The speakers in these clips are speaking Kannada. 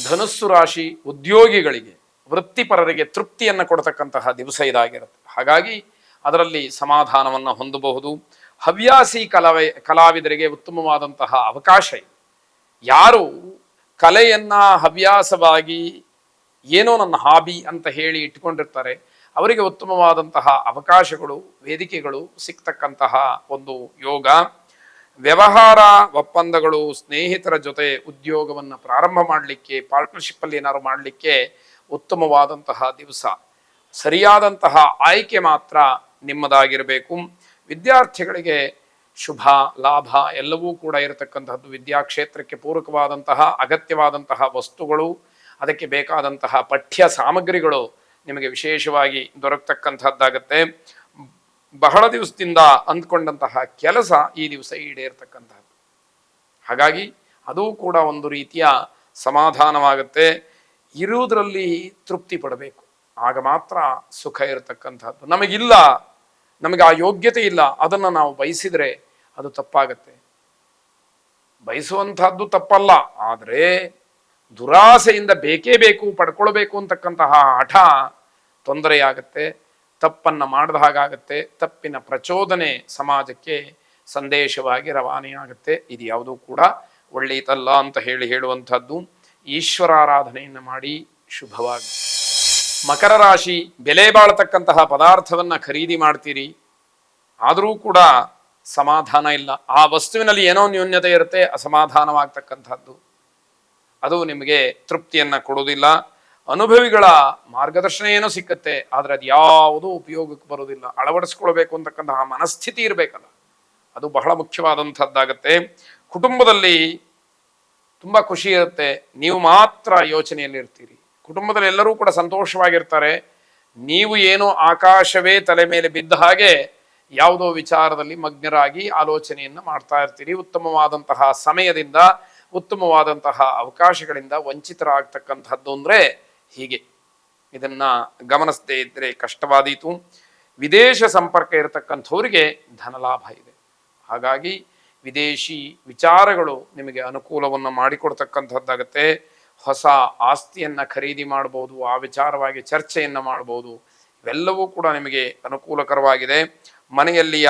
ಧನುಸ್ಸು ರಾಶಿ ಉದ್ಯೋಗಿಗಳಿಗೆ, ವೃತ್ತಿಪರರಿಗೆ ತೃಪ್ತಿಯನ್ನು ಕೊಡ್ತಕ್ಕಂತಹ ದಿವಸ ಇದಾಗಿರುತ್ತೆ. ಹಾಗಾಗಿ ಅದರಲ್ಲಿ ಸಮಾಧಾನವನ್ನು ಹೊಂದಬಹುದು. ಹವ್ಯಾಸಿ ಕಲಾವಿದರಿಗೆ ಉತ್ತಮವಾದಂತಹ ಅವಕಾಶ ಇದೆ. ಯಾರು ಕಲೆಯನ್ನ ಹವ್ಯಾಸವಾಗಿ ಏನೋ ನನ್ನ ಹಾಬಿ ಅಂತ ಹೇಳಿ ಇಟ್ಕೊಂಡಿರ್ತಾರೆ, ಅವರಿಗೆ ಉತ್ತಮವಾದಂತಹ ಅವಕಾಶಗಳು, ವೇದಿಕೆಗಳು ಸಿಗ್ತಕ್ಕಂತಹ ಒಂದು ಯೋಗ. ವ್ಯವಹಾರ ಒಪ್ಪಂದಗಳು, ಸ್ನೇಹಿತರ ಜೊತೆ ಉದ್ಯೋಗವನ್ನು ಪ್ರಾರಂಭ ಮಾಡಲಿಕ್ಕೆ, ಪಾರ್ಟ್ನರ್ಶಿಪ್ಪಲ್ಲಿ ಏನಾದ್ರು ಮಾಡಲಿಕ್ಕೆ ಉತ್ತಮವಾದಂತಹ ದಿವಸ. ಸರಿಯಾದಂತಹ ಆಯ್ಕೆ ಮಾತ್ರ ನಿಮ್ಮದಾಗಿರಬೇಕು. ವಿದ್ಯಾರ್ಥಿಗಳಿಗೆ ಶುಭ ಲಾಭ ಎಲ್ಲವೂ ಕೂಡ ಇರತಕ್ಕಂತಹದ್ದು. ವಿದ್ಯಾಕ್ಷೇತ್ರಕ್ಕೆ ಪೂರಕವಾದಂತಹ ಅಗತ್ಯವಾದಂತಹ ವಸ್ತುಗಳು, ಅದಕ್ಕೆ ಬೇಕಾದಂತಹ ಪಠ್ಯ ಸಾಮಗ್ರಿಗಳು ನಿಮಗೆ ವಿಶೇಷವಾಗಿ ದೊರಕತಕ್ಕಂಥದ್ದಾಗತ್ತೆ. ಬಹಳ ದಿವಸದಿಂದ ಅಂದ್ಕೊಂಡಂತಹ ಕೆಲಸ ಈ ದಿವಸ ಈಡೇರ್ತಕ್ಕಂಥದ್ದು. ಹಾಗಾಗಿ ಅದು ಕೂಡ ಒಂದು ರೀತಿಯ ಸಮಾಧಾನವಾಗುತ್ತೆ. ಇರುವುದರಲ್ಲಿ ತೃಪ್ತಿ ಪಡಬೇಕು, ಆಗ ಮಾತ್ರ ಸುಖ ಇರತಕ್ಕಂಥದ್ದು. ನಮಗಿಲ್ಲ, ನಮಗೆ ಆ ಯೋಗ್ಯತೆ ಇಲ್ಲ, ಅದನ್ನು ನಾವು ಬಯಸಿದರೆ ಅದು ತಪ್ಪಾಗತ್ತೆ. ಬಯಸುವಂತಹದ್ದು ತಪ್ಪಲ್ಲ, ಆದರೆ ದುರಾಸೆಯಿಂದ ಬೇಕೇ ಬೇಕು, ಪಡ್ಕೊಳ್ಬೇಕು ಅಂತಕ್ಕಂತಹ ಹಠ ತೊಂದರೆಯಾಗತ್ತೆ. ತಪ್ಪನ್ನು ಮಾಡಿದ ಹಾಗಾಗತ್ತೆ. ತಪ್ಪಿನ ಪ್ರಚೋದನೆ ಸಮಾಜಕ್ಕೆ ಸಂದೇಶವಾಗಿ ರವಾನೆಯಾಗುತ್ತೆ. ಇದು ಯಾವುದೂ ಕೂಡ ಒಳ್ಳೆಯದಲ್ಲ ಅಂತ ಹೇಳುವಂಥದ್ದು. ಈಶ್ವರಾರಾಧನೆಯನ್ನು ಮಾಡಿ ಶುಭವಾಗಿ. ಮಕರ ರಾಶಿ, ಬೆಲೆ ಬಾಳತಕ್ಕಂತಹ ಪದಾರ್ಥವನ್ನು ಖರೀದಿ ಮಾಡ್ತೀರಿ, ಆದರೂ ಕೂಡ ಸಮಾಧಾನ ಇಲ್ಲ. ಆ ವಸ್ತುವಿನಲ್ಲಿ ಏನೋ ನ್ಯೂನ್ಯತೆ ಇರುತ್ತೆ, ಅಸಮಾಧಾನವಾಗ್ತಕ್ಕಂಥದ್ದು. ಅದು ನಿಮಗೆ ತೃಪ್ತಿಯನ್ನು ಕೊಡುವುದಿಲ್ಲ. ಅನುಭವಿಗಳ ಮಾರ್ಗದರ್ಶನ ಏನೋ ಸಿಕ್ಕತ್ತೆ, ಆದರೆ ಅದು ಯಾವುದೂ ಉಪಯೋಗಕ್ಕೆ ಬರೋದಿಲ್ಲ. ಅಳವಡಿಸ್ಕೊಳ್ಬೇಕು ಅಂತಕ್ಕಂತಹ ಮನಸ್ಥಿತಿ ಇರಬೇಕಲ್ಲ, ಅದು ಬಹಳ ಮುಖ್ಯವಾದಂಥದ್ದಾಗತ್ತೆ. ಕುಟುಂಬದಲ್ಲಿ ತುಂಬ ಖುಷಿ ಇರುತ್ತೆ, ನೀವು ಮಾತ್ರ ಯೋಚನೆಯಲ್ಲಿ ಇರ್ತೀರಿ. ಕುಟುಂಬದಲ್ಲಿ ಎಲ್ಲರೂ ಕೂಡ ಸಂತೋಷವಾಗಿರ್ತಾರೆ, ನೀವು ಏನೋ ಆಕಾಶವೇ ತಲೆ ಮೇಲೆ ಬಿದ್ದ ಹಾಗೆ ಯಾವುದೋ ವಿಚಾರದಲ್ಲಿ ಮಗ್ನರಾಗಿ ಆಲೋಚನೆಯನ್ನು ಮಾಡ್ತಾ ಇರ್ತೀರಿ. ಉತ್ತಮವಾದಂತಹ ಸಮಯದಿಂದ, ಉತ್ತಮವಾದಂತಹ ಅವಕಾಶಗಳಿಂದ ವಂಚಿತರಾಗ್ತಕ್ಕಂಥದ್ದು ಅಂದರೆ ಹೀಗೆ. ಇದನ್ನ ಗಮನಿಸದೇ ಇದ್ದರೆ ಕಷ್ಟವಾದೀತು. ವಿದೇಶ ಸಂಪರ್ಕ ಇರತಕ್ಕಂಥವರಿಗೆ ಧನಲಾಭ ಇದೆ. ಹಾಗಾಗಿ ವಿದೇಶಿ ವಿಚಾರಗಳು ನಿಮಗೆ ಅನುಕೂಲವನ್ನು ಮಾಡಿಕೊಡ್ತಕ್ಕಂಥದ್ದಾಗತ್ತೆ. ಹೊಸ ಆಸ್ತಿಯನ್ನು ಖರೀದಿ ಮಾಡ್ಬೋದು, ಆ ವಿಚಾರವಾಗಿ ಚರ್ಚೆಯನ್ನು ಮಾಡ್ಬೋದು. ಇವೆಲ್ಲವೂ ಕೂಡ ನಿಮಗೆ ಅನುಕೂಲಕರವಾಗಿದೆ. ಮನೆಯಲ್ಲಿಯ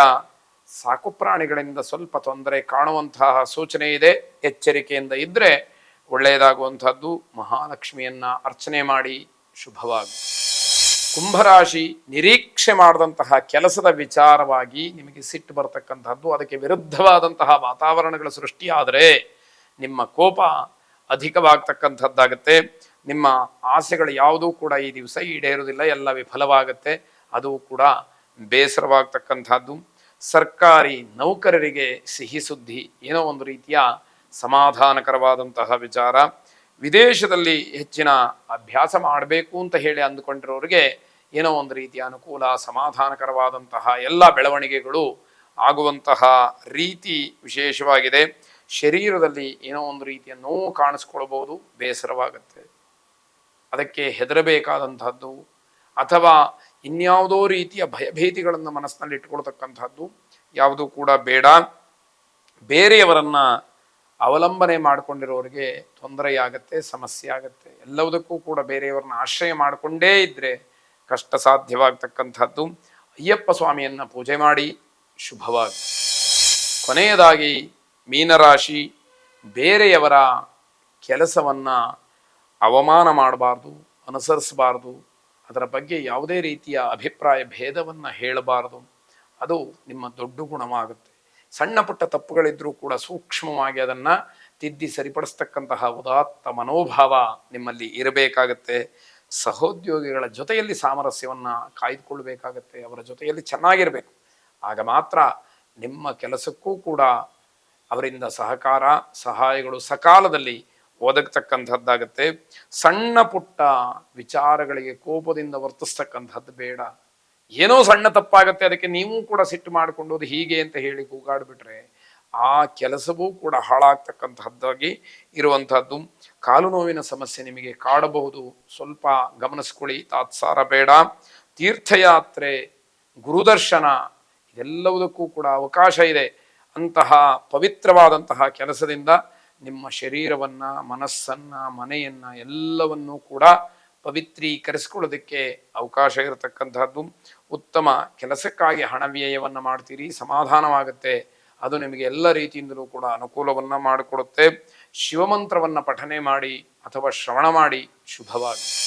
ಸಾಕು ಪ್ರಾಣಿಗಳಿಂದ ಸ್ವಲ್ಪ ತೊಂದರೆ ಕಾಣುವಂತಹ ಸೂಚನೆ ಇದೆ. ಎಚ್ಚರಿಕೆಯಿಂದ ಇದ್ದರೆ ಒಳ್ಳೆಯದಾಗುವಂಥದ್ದು. ಮಹಾಲಕ್ಷ್ಮಿಯನ್ನ ಅರ್ಚನೆ ಮಾಡಿ ಶುಭವಾಗಿ. ಕುಂಭರಾಶಿ, ನಿರೀಕ್ಷೆ ಮಾಡಿದಂತಹ ಕೆಲಸದ ವಿಚಾರವಾಗಿ ನಿಮಗೆ ಸಿಟ್ಟು ಬರತಕ್ಕಂಥದ್ದು. ಅದಕ್ಕೆ ವಿರುದ್ಧವಾದಂತಹ ವಾತಾವರಣಗಳ ಸೃಷ್ಟಿಯಾದರೆ ನಿಮ್ಮ ಕೋಪ ಅಧಿಕವಾಗ್ತಕ್ಕಂಥದ್ದಾಗತ್ತೆ. ನಿಮ್ಮ ಆಸೆಗಳು ಯಾವುದೂ ಕೂಡ ಈ ದಿವಸ ಈಡೇರುವುದಿಲ್ಲ, ಎಲ್ಲ ವಿಫಲವಾಗುತ್ತೆ. ಅದು ಕೂಡ ಬೇಸರವಾಗ್ತಕ್ಕಂಥದ್ದು. ಸರ್ಕಾರಿ ನೌಕರರಿಗೆ ಸಿಹಿ ಸುದ್ದಿ, ಏನೋ ಒಂದು ರೀತಿಯ ಸಮಾಧಾನಕರವಾದಂತಹ ವಿಚಾರ. ವಿದೇಶದಲ್ಲಿ ಹೆಚ್ಚಿನ ಅಭ್ಯಾಸ ಮಾಡಬೇಕು ಅಂತ ಹೇಳಿ ಅಂದುಕೊಂಡಿರೋರಿಗೆ ಏನೋ ಒಂದು ರೀತಿಯ ಅನುಕೂಲ, ಸಮಾಧಾನಕರವಾದಂತಹ ಎಲ್ಲ ಬೆಳವಣಿಗೆಗಳು ಆಗುವಂತಹ ರೀತಿ ವಿಶೇಷವಾಗಿದೆ. ಶರೀರದಲ್ಲಿ ಏನೋ ಒಂದು ರೀತಿಯ ನೋವು ಕಾಣಿಸ್ಕೊಳ್ಬೋದು, ಬೇಸರವಾಗುತ್ತೆ. ಅದಕ್ಕೆ ಹೆದರಬೇಕಾದಂಥದ್ದು ಅಥವಾ ಇನ್ಯಾವುದೋ ರೀತಿಯ ಭಯಭೀತಿಗಳನ್ನು ಮನಸ್ಸಿನಲ್ಲಿ ಇಟ್ಕೊಳ್ತಕ್ಕಂಥದ್ದು ಯಾವುದೂ ಕೂಡ ಬೇಡ. ಬೇರೆಯವರನ್ನ ಅವಲಂಬನೆ ಮಾಡಿಕೊಂಡಿರೋರಿಗೆ ತೊಂದರೆಯಾಗತ್ತೆ, ಸಮಸ್ಯೆ ಆಗತ್ತೆ. ಎಲ್ಲವುದಕ್ಕೂ ಕೂಡ ಬೇರೆಯವರನ್ನ ಆಶ್ರಯ ಮಾಡಿಕೊಂಡೇ ಇದ್ದರೆ ಕಷ್ಟ ಸಾಧ್ಯವಾಗ್ತಕ್ಕಂಥದ್ದು. ಅಯ್ಯಪ್ಪ ಸ್ವಾಮಿಯನ್ನು ಪೂಜೆ ಮಾಡಿ ಶುಭವಾಗಿ. ಕೊನೆಯದಾಗಿ ಮೀನರಾಶಿ, ಬೇರೆಯವರ ಕೆಲಸವನ್ನು ಅವಮಾನ ಮಾಡಬಾರ್ದು, ಅನುಸರಿಸಬಾರ್ದು. ಅದರ ಬಗ್ಗೆ ಯಾವುದೇ ರೀತಿಯ ಅಭಿಪ್ರಾಯ ಭೇದವನ್ನು ಹೇಳಬಾರದು. ಅದು ನಿಮ್ಮ ದೊಡ್ಡ ಗುಣವಾಗುತ್ತೆ. ಸಣ್ಣ ಪುಟ್ಟ ತಪ್ಪುಗಳಿದ್ರೂ ಕೂಡ ಸೂಕ್ಷ್ಮವಾಗಿ ಅದನ್ನು ತಿದ್ದಿ ಸರಿಪಡಿಸ್ತಕ್ಕಂತಹ ಉದಾತ್ತ ಮನೋಭಾವ ನಿಮ್ಮಲ್ಲಿ ಇರಬೇಕಾಗತ್ತೆ. ಸಹೋದ್ಯೋಗಿಗಳ ಜೊತೆಯಲ್ಲಿ ಸಾಮರಸ್ಯವನ್ನು ಕಾಯ್ದುಕೊಳ್ಬೇಕಾಗತ್ತೆ. ಅವರ ಜೊತೆಯಲ್ಲಿ ಚೆನ್ನಾಗಿರಬೇಕು. ಆಗ ಮಾತ್ರ ನಿಮ್ಮ ಕೆಲಸಕ್ಕೂ ಕೂಡ ಅವರಿಂದ ಸಹಕಾರ ಸಹಾಯಗಳು ಸಕಾಲದಲ್ಲಿ ಒದಗತಕ್ಕಂಥದ್ದಾಗತ್ತೆ. ಸಣ್ಣ ಪುಟ್ಟ ವಿಚಾರಗಳಿಗೆ ಕೋಪದಿಂದ ವರ್ತಿಸ್ತಕ್ಕಂಥದ್ದು ಬೇಡ. ಏನೋ ಸಣ್ಣ ತಪ್ಪಾಗತ್ತೆ, ಅದಕ್ಕೆ ನೀವು ಕೂಡ ಸಿಟ್ಟು ಮಾಡಿಕೊಂಡು ಅದು ಹೀಗೆ ಅಂತ ಹೇಳಿ ಕೂಗಾಡ್ಬಿಟ್ರೆ ಆ ಕೆಲಸವೂ ಕೂಡ ಹಾಳಾಗ್ತಕ್ಕಂಥದ್ದಾಗಿ ಇರುವಂಥದ್ದು. ಕಾಲು ನೋವಿನ ಸಮಸ್ಯೆ ನಿಮಗೆ ಕಾಡಬಹುದು, ಸ್ವಲ್ಪ ಗಮನಿಸ್ಕೊಳ್ಳಿ. ತಾತ್ಸಾರ ಬೇಡ. ತೀರ್ಥಯಾತ್ರೆ, ಗುರುದರ್ಶನ ಇದೆಲ್ಲವುದಕ್ಕೂ ಕೂಡ ಅವಕಾಶ ಇದೆ. ಅಂತಹ ಪವಿತ್ರವಾದಂತಹ ಕೆಲಸದಿಂದ ನಿಮ್ಮ ಶರೀರವನ್ನ, ಮನಸ್ಸನ್ನ, ಮನೆಯನ್ನ ಎಲ್ಲವನ್ನೂ ಕೂಡ ಪವಿತ್ರೀಕರಿಸ್ಕೊಳ್ಳೋದಕ್ಕೆ ಅವಕಾಶ ಇರತಕ್ಕಂಥದ್ದು. ಉತ್ತಮ ಕೆಲಸಕ್ಕಾಗಿ ಹಣ ವ್ಯಯವನ್ನು ಮಾಡ್ತೀರಿ, ಸಮಾಧಾನವಾಗುತ್ತೆ. ಅದು ನಿಮಗೆ ಎಲ್ಲ ರೀತಿಯಿಂದಲೂ ಕೂಡ ಅನುಕೂಲವನ್ನ ಮಾಡಿಕೊಡುತ್ತೆ. ಶಿವಮಂತ್ರವನ್ನ ಪಠನೆ ಮಾಡಿ ಅಥವಾ ಶ್ರವಣ ಮಾಡಿ ಶುಭವಾಗಿ.